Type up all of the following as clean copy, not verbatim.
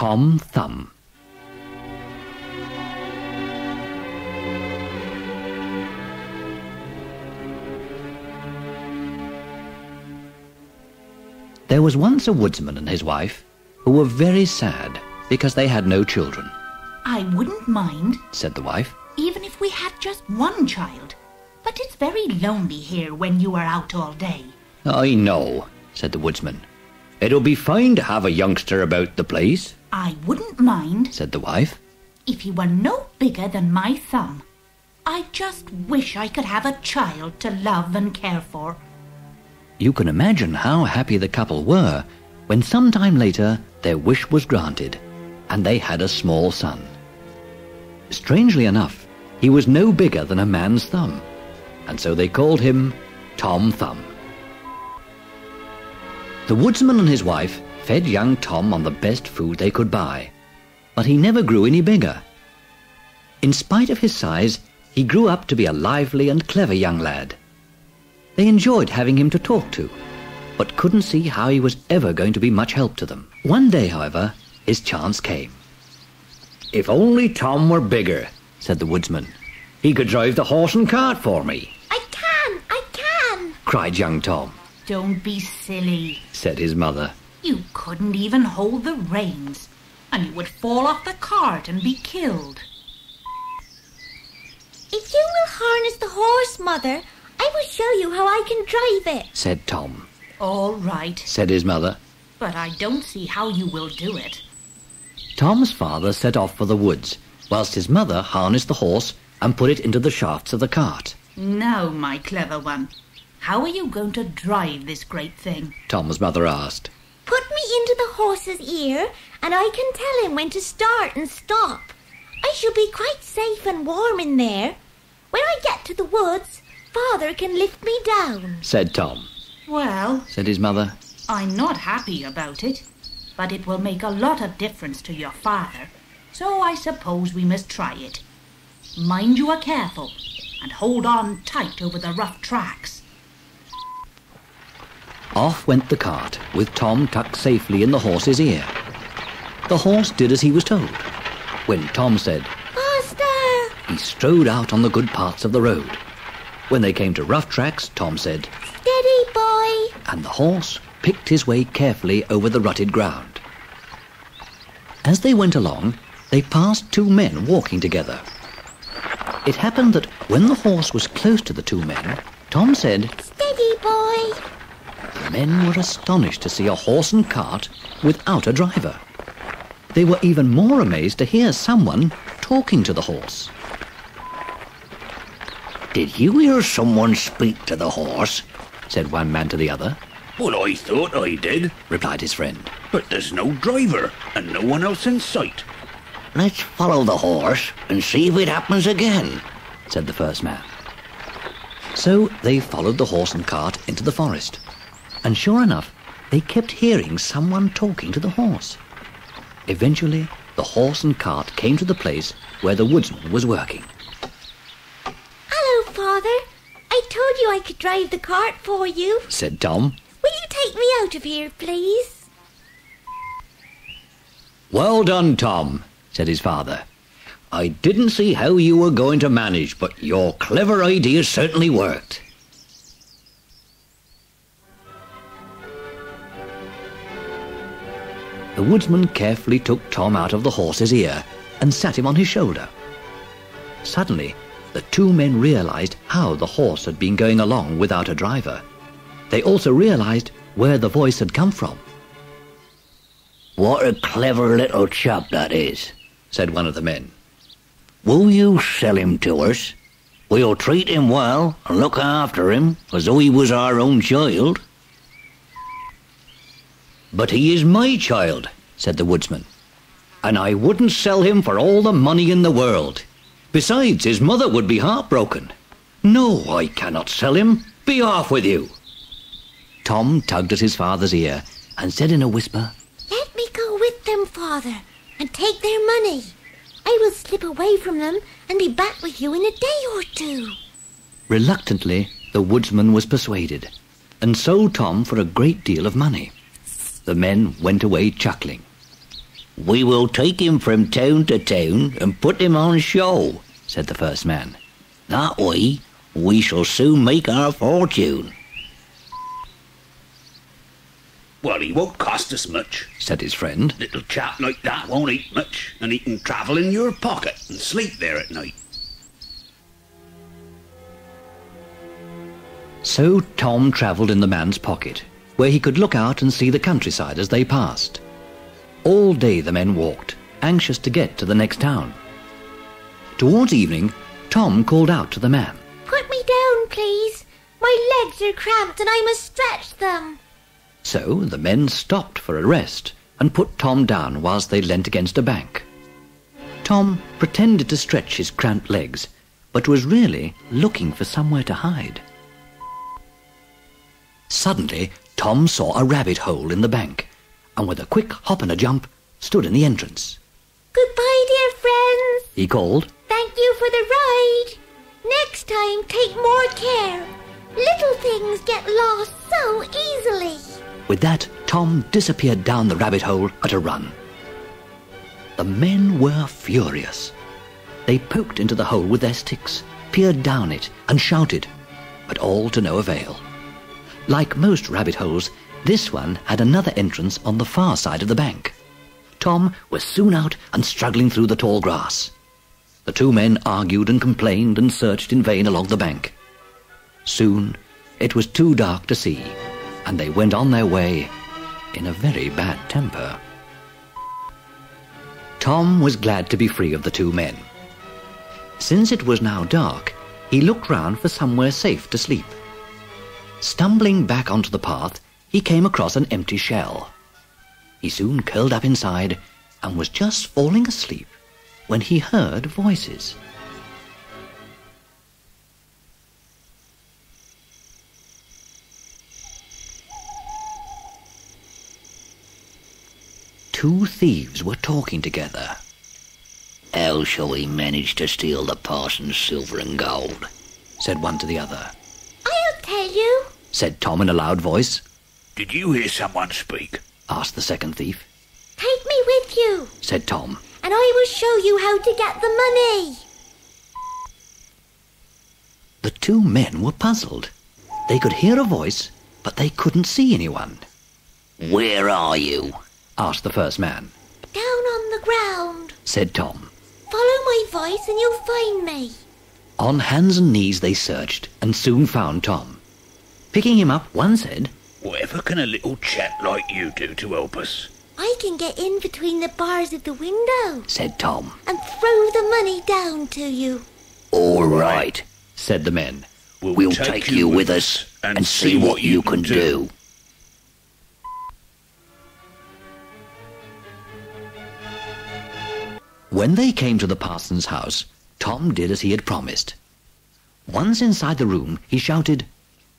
Tom Thumb. There was once a woodsman and his wife who were very sad because they had no children. "I wouldn't mind," said the wife, "even if we had just one child. But it's very lonely here when you are out all day." "I know," said the woodsman. "It'll be fine to have a youngster about the place." "I wouldn't mind," said the wife, "if he were no bigger than my thumb. I just wish I could have a child to love and care for." You can imagine how happy the couple were when some time later their wish was granted and they had a small son. Strangely enough, he was no bigger than a man's thumb, and so they called him Tom Thumb. The woodsman and his wife fed young Tom on the best food they could buy, but he never grew any bigger. In spite of his size, he grew up to be a lively and clever young lad. They enjoyed having him to talk to, but couldn't see how he was ever going to be much help to them. One day, however, his chance came. "If only Tom were bigger," said the woodsman. "He could drive the horse and cart for me." I can, cried young Tom. "Don't be silly," said his mother. "You couldn't even hold the reins, and you would fall off the cart and be killed." If you will harness the horse, Mother, I will show you how I can drive it, said Tom. "All right," said his mother. "but I don't see how you will do it." Tom's father set off for the woods, whilst his mother harnessed the horse and put it into the shafts of the cart. "Now, my clever one, how are you going to drive this great thing?" Tom's mother asked. Put me into the horse's ear, and I can tell him when to start and stop. I shall be quite safe and warm in there. When I get to the woods, Father can lift me down, said Tom. "Well," said his mother, "I'm not happy about it, but it will make a lot of difference to your father, so I suppose we must try it. Mind you are careful, and hold on tight over the rough tracks." Off went the cart, with Tom tucked safely in the horse's ear. The horse did as he was told. When Tom said, "Faster!" he strode out on the good parts of the road. When they came to rough tracks, Tom said, "Steady, boy!" and the horse picked his way carefully over the rutted ground. As they went along, they passed two men walking together. It happened that when the horse was close to the two men, Tom said, "Steady, boy!" The men were astonished to see a horse and cart without a driver. They were even more amazed to hear someone talking to the horse. "Did you hear someone speak to the horse?" said one man to the other. "Well, I thought I did," replied his friend. "but there's no driver and no one else in sight." "Let's follow the horse and see if it happens again," said the first man. So they followed the horse and cart into the forest. And sure enough, they kept hearing someone talking to the horse. Eventually, the horse and cart came to the place where the woodsman was working. "Hello, Father. I told you I could drive the cart for you," said Tom. "Will you take me out of here, please?" "Well done, Tom," said his father. "I didn't see how you were going to manage, but your clever idea certainly worked." The woodsman carefully took Tom out of the horse's ear and sat him on his shoulder. Suddenly, the two men realized how the horse had been going along without a driver. They also realized where the voice had come from. "What a clever little chap that is," said one of the men. "Will you sell him to us? We'll treat him well and look after him as though he was our own child." "But he is my child," said the woodsman, "and I wouldn't sell him for all the money in the world. Besides, his mother would be heartbroken. No, I cannot sell him. Be off with you." Tom tugged at his father's ear and said in a whisper, "Let me go with them, Father, and take their money. I will slip away from them and be back with you in a day or two." Reluctantly, the woodsman was persuaded, and sold Tom for a great deal of money. The men went away chuckling. "We will take him from town to town and put him on show," said the first man. "That way we shall soon make our fortune." Well, he won't cost us much, said his friend. Little chap like that won't eat much, and he can travel in your pocket and sleep there at night. So Tom travelled in the man's pocket, where he could look out and see the countryside as they passed. All day the men walked, anxious to get to the next town. Towards evening, Tom called out to the man. "Put me down, please. My legs are cramped and I must stretch them." So the men stopped for a rest and put Tom down whilst they leant against a bank. Tom pretended to stretch his cramped legs, but was really looking for somewhere to hide. Suddenly, Tom saw a rabbit hole in the bank, and with a quick hop and a jump, stood in the entrance. "Goodbye, dear friends," He called. "Thank you for the ride. Next time, take more care. Little things get lost so easily." With that, Tom disappeared down the rabbit hole at a run. The men were furious. They poked into the hole with their sticks, peered down it, and shouted, but all to no avail. Like most rabbit holes, this one had another entrance on the far side of the bank. Tom was soon out and struggling through the tall grass. The two men argued and complained and searched in vain along the bank. Soon it was too dark to see, and they went on their way in a very bad temper. Tom was glad to be free of the two men. Since it was now dark, he looked round for somewhere safe to sleep. Stumbling back onto the path, he came across an empty shell. He soon curled up inside and was just falling asleep when he heard voices. Two thieves were talking together. "How shall we manage to steal the parson's silver and gold?" said one to the other. "I'll tell you," said Tom in a loud voice. Did you hear someone speak? Asked the second thief. "Take me with you, Said Tom. and I will show you how to get the money." The two men were puzzled. They could hear a voice, but they couldn't see anyone. "Where are you?" Asked the first man. "Down on the ground. Said Tom. Follow my voice and you'll find me." On hands and knees they searched, and soon found Tom. Picking him up, one said, Whatever can a little chap like you do to help us? "I can get in between the bars of the window Said Tom. and throw the money down to you." "All right," Said the men. "We'll take you with us and see what you can do." When they came to the parson's house, Tom did as he had promised. Once inside the room, he shouted,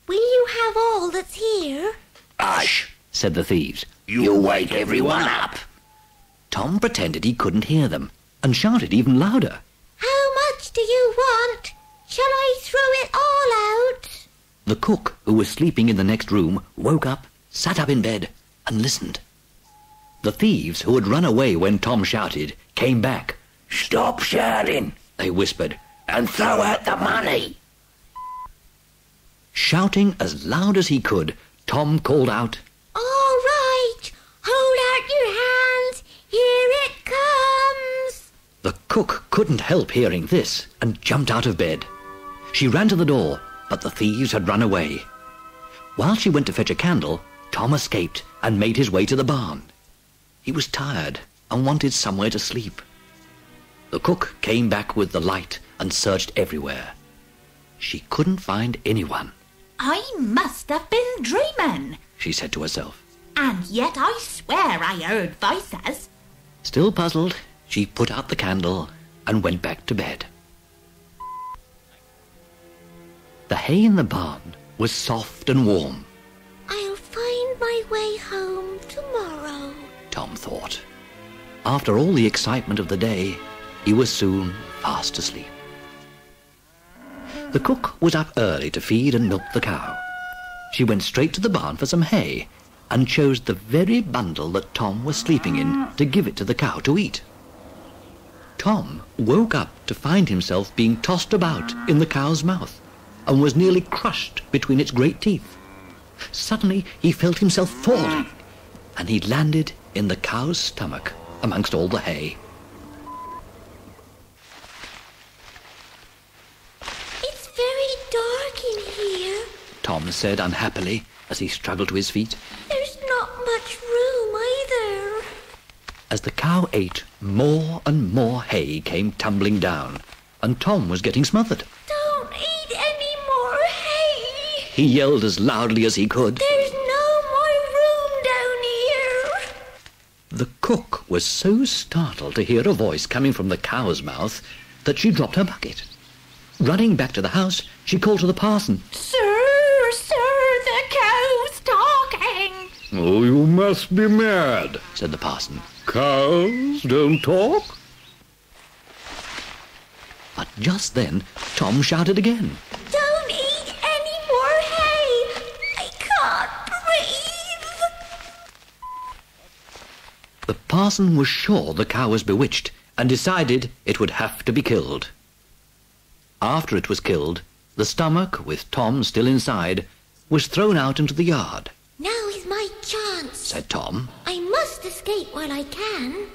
"Will you have all that's here?" "Hush," said the thieves. "You'll wake everyone up." Tom pretended he couldn't hear them, and shouted even louder. "How much do you want? Shall I throw it all out?" The cook, who was sleeping in the next room, woke up, sat up in bed, and listened. The thieves, who had run away when Tom shouted, came back. "Stop shouting," They whispered, "and throw out the money." Shouting as loud as he could, Tom called out, "All right, hold out your hands. Here it comes." The cook couldn't help hearing this and jumped out of bed. She ran to the door, but the thieves had run away. While she went to fetch a candle, Tom escaped and made his way to the barn. He was tired and wanted somewhere to sleep. The cook came back with the light and searched everywhere. She couldn't find anyone. I must have been dreaming, She said to herself. and yet I swear I heard voices. Still puzzled, she put out the candle and went back to bed. The hay in the barn was soft and warm, "I'll find my way home tomorrow." Tom thought. After all the excitement of the day, he was soon fast asleep. The cook was up early to feed and milk the cow. She went straight to the barn for some hay and chose the very bundle that Tom was sleeping in to give it to the cow to eat. Tom woke up to find himself being tossed about in the cow's mouth and was nearly crushed between its great teeth. Suddenly he felt himself falling, and he landed in the cow's stomach amongst all the hay. It's very dark in here, Tom said unhappily as he struggled to his feet. There's not much room either. As the cow ate, more and more hay came tumbling down, and Tom was getting smothered. Don't eat any more hay. He yelled as loudly as he could. There's no more room down here. The cook was so startled to hear a voice coming from the cow's mouth that she dropped her bucket. Running back to the house, she called to the parson. Sir, the cow's talking. Oh, you must be mad, Said the parson. Cows don't talk? But just then, Tom shouted again. Don't eat any more hay. I can't breathe. The parson was sure the cow was bewitched and decided it would have to be killed. After it was killed, the stomach, with Tom still inside, was thrown out into the yard. Now is my chance, Said Tom. I must escape while I can.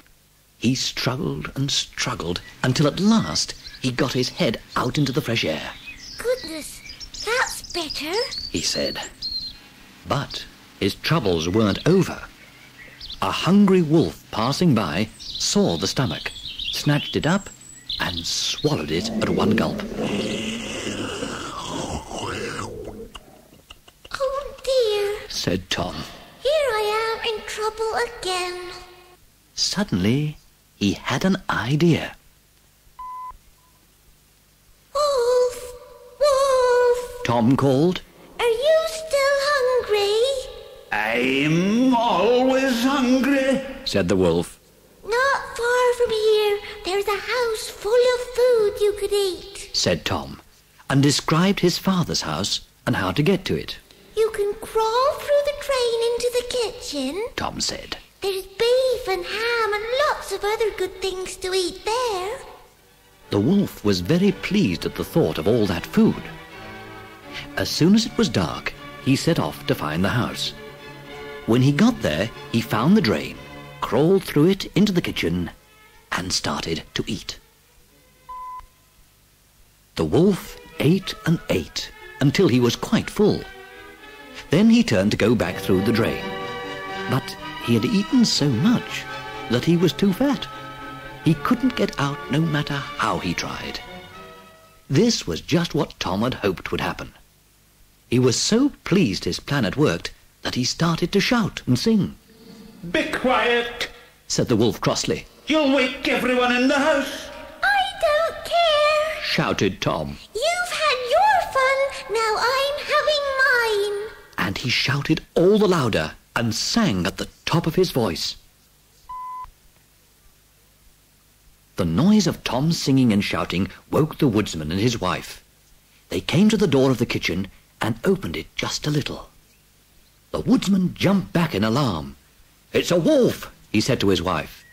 He struggled and struggled until at last he got his head out into the fresh air. Goodness, that's better. He said. But his troubles weren't over. A hungry wolf passing by saw the stomach, snatched it up, and swallowed it at one gulp. Oh dear, Said Tom. here I am in trouble again. Suddenly, he had an idea. Wolf, Wolf, Tom called. are you still hungry? I'm always hungry. Said the wolf. Not far from here, there's a house full of food you could eat. Said Tom, and described his father's house and how to get to it. You can crawl through the drain into the kitchen. Tom said. There's beef and ham and lots of other good things to eat there. The wolf was very pleased at the thought of all that food. As soon as it was dark, he set off to find the house. When he got there, he found the drain, crawled through it into the kitchen, and started to eat. The wolf ate and ate until he was quite full. Then he turned to go back through the drain. But he had eaten so much that he was too fat. He couldn't get out no matter how he tried. This was just what Tom had hoped would happen. He was so pleased his plan had worked that he started to shout and sing. Be quiet. Said the wolf crossly. You'll wake everyone in the house. I don't care. Shouted Tom. You've had your fun, now I'm having mine. And he shouted all the louder and sang at the top of his voice. The noise of Tom's singing and shouting woke the woodsman and his wife. They came to the door of the kitchen and opened it just a little. The woodsman jumped back in alarm. "It's a wolf," he said to his wife,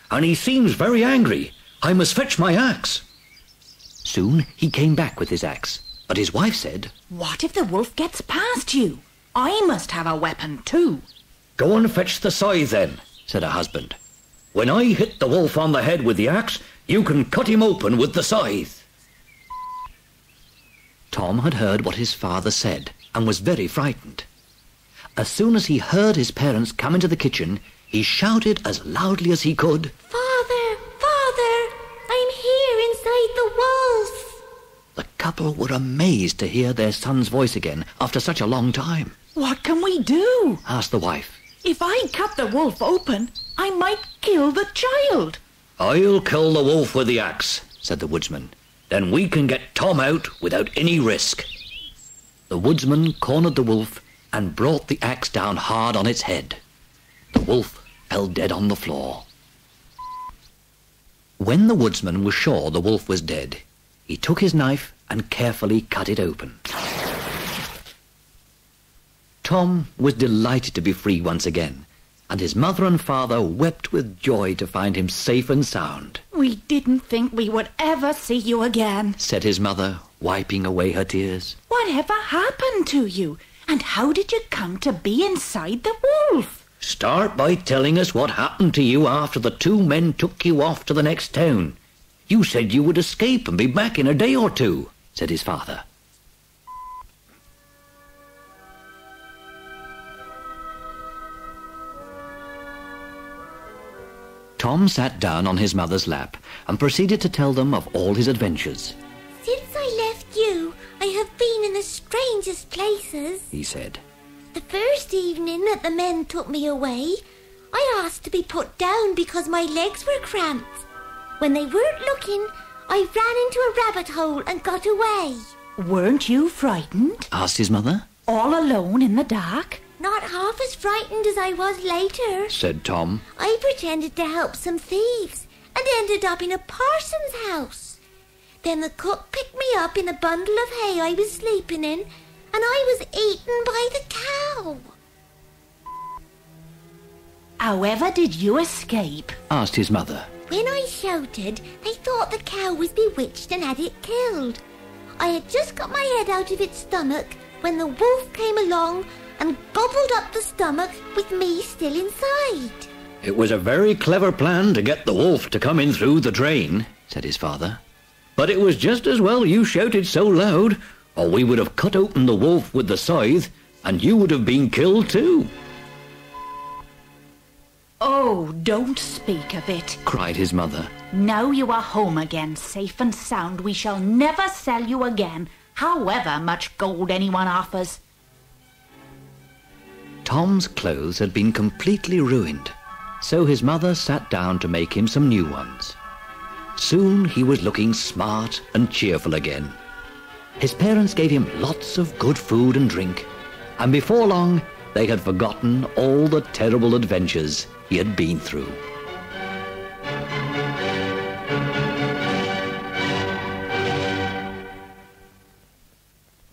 "and he seems very angry. I must fetch my axe." Soon he came back with his axe, but his wife said, What if the wolf gets past you? I must have a weapon too. "Go and fetch the scythe then," said her husband. "When I hit the wolf on the head with the axe, you can cut him open with the scythe." Tom had heard what his father said and was very frightened. As soon as he heard his parents come into the kitchen, he shouted as loudly as he could, Father, Father, I'm here inside the wolf. The couple were amazed to hear their son's voice again after such a long time. What can we do? Asked the wife. If I cut the wolf open, I might kill the child. "I'll kill the wolf with the axe," said the woodsman. "Then we can get Tom out without any risk." The woodsman cornered the wolf and brought the axe down hard on its head. The wolf fell dead on the floor. When the woodsman was sure the wolf was dead, he took his knife and carefully cut it open. Tom was delighted to be free once again, and his mother and father wept with joy to find him safe and sound. We didn't think we would ever see you again, said his mother, wiping away her tears. Whatever happened to you? And how did you come to be inside the wolf? Start by telling us what happened to you after the two men took you off to the next town. You said you would escape and be back in a day or two, said his father. Tom sat down on his mother's lap and proceeded to tell them of all his adventures. Since I left you, I have been in the strangest places, he said. The first evening that the men took me away, I asked to be put down because my legs were cramped. When they weren't looking, I ran into a rabbit hole and got away. Weren't you frightened? Asked his mother. All alone in the dark? Not half as frightened as I was later, said Tom. I pretended to help some thieves and ended up in a parson's house. Then the cook picked me up in a bundle of hay I was sleeping in, and I was eaten by the cow. However did you escape? Asked his mother. When I shouted, they thought the cow was bewitched and had it killed. I had just got my head out of its stomach when the wolf came along and gobbled up the stomach with me still inside. It was a very clever plan to get the wolf to come in through the drain, said his father. But it was just as well you shouted so loud, or we would have cut open the wolf with the scythe, and you would have been killed too. Oh, don't speak of it, cried his mother. Now you are home again, safe and sound. We shall never sell you again, however much gold anyone offers. Tom's clothes had been completely ruined, so his mother sat down to make him some new ones. Soon he was looking smart and cheerful again. His parents gave him lots of good food and drink, and before long they had forgotten all the terrible adventures he had been through.